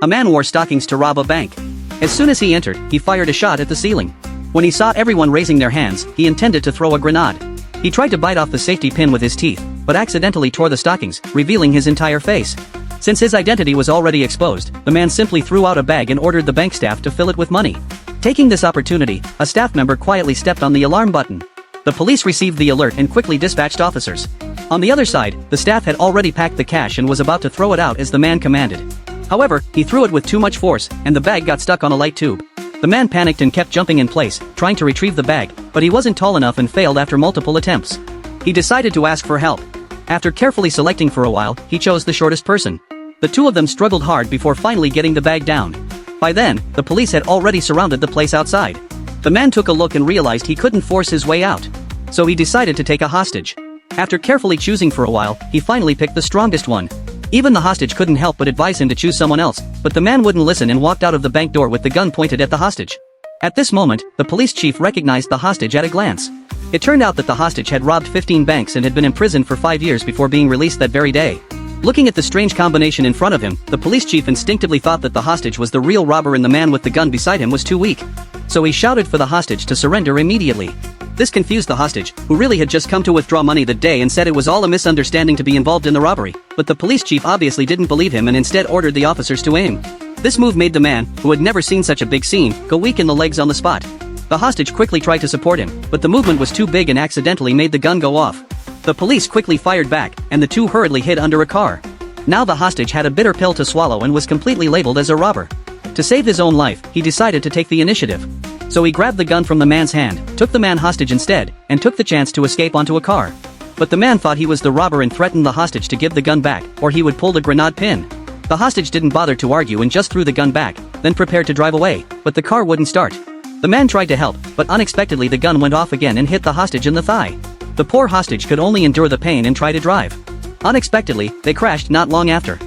A man wore stockings to rob a bank. As soon as he entered, he fired a shot at the ceiling. When he saw everyone raising their hands, he intended to throw a grenade. He tried to bite off the safety pin with his teeth, but accidentally tore the stockings, revealing his entire face. Since his identity was already exposed, the man simply threw out a bag and ordered the bank staff to fill it with money. Taking this opportunity, a staff member quietly stepped on the alarm button. The police received the alert and quickly dispatched officers. On the other side, the staff had already packed the cash and was about to throw it out as the man commanded. However, he threw it with too much force, and the bag got stuck on a light tube. The man panicked and kept jumping in place, trying to retrieve the bag, but he wasn't tall enough and failed after multiple attempts. He decided to ask for help. After carefully selecting for a while, he chose the shortest person. The two of them struggled hard before finally getting the bag down. By then, the police had already surrounded the place outside. The man took a look and realized he couldn't force his way out. So he decided to take a hostage. After carefully choosing for a while, he finally picked the strongest one. Even the hostage couldn't help but advise him to choose someone else, but the man wouldn't listen and walked out of the bank door with the gun pointed at the hostage. At this moment, the police chief recognized the hostage at a glance. It turned out that the hostage had robbed 15 banks and had been imprisoned for 5 years before being released that very day. Looking at the strange combination in front of him, the police chief instinctively thought that the hostage was the real robber and the man with the gun beside him was too weak. So he shouted for the hostage to surrender immediately. This confused the hostage, who really had just come to withdraw money that day and said it was all a misunderstanding to be involved in the robbery, but the police chief obviously didn't believe him and instead ordered the officers to aim. This move made the man, who had never seen such a big scene, go weak in the legs on the spot. The hostage quickly tried to support him, but the movement was too big and accidentally made the gun go off. The police quickly fired back, and the two hurriedly hid under a car. Now the hostage had a bitter pill to swallow and was completely labeled as a robber. To save his own life, he decided to take the initiative. So he grabbed the gun from the man's hand, took the man hostage instead, and took the chance to escape onto a car. But the man thought he was the robber and threatened the hostage to give the gun back, or he would pull the grenade pin. The hostage didn't bother to argue and just threw the gun back, then prepared to drive away, but the car wouldn't start. The man tried to help, but unexpectedly the gun went off again and hit the hostage in the thigh. The poor hostage could only endure the pain and try to drive. Unexpectedly, they crashed not long after.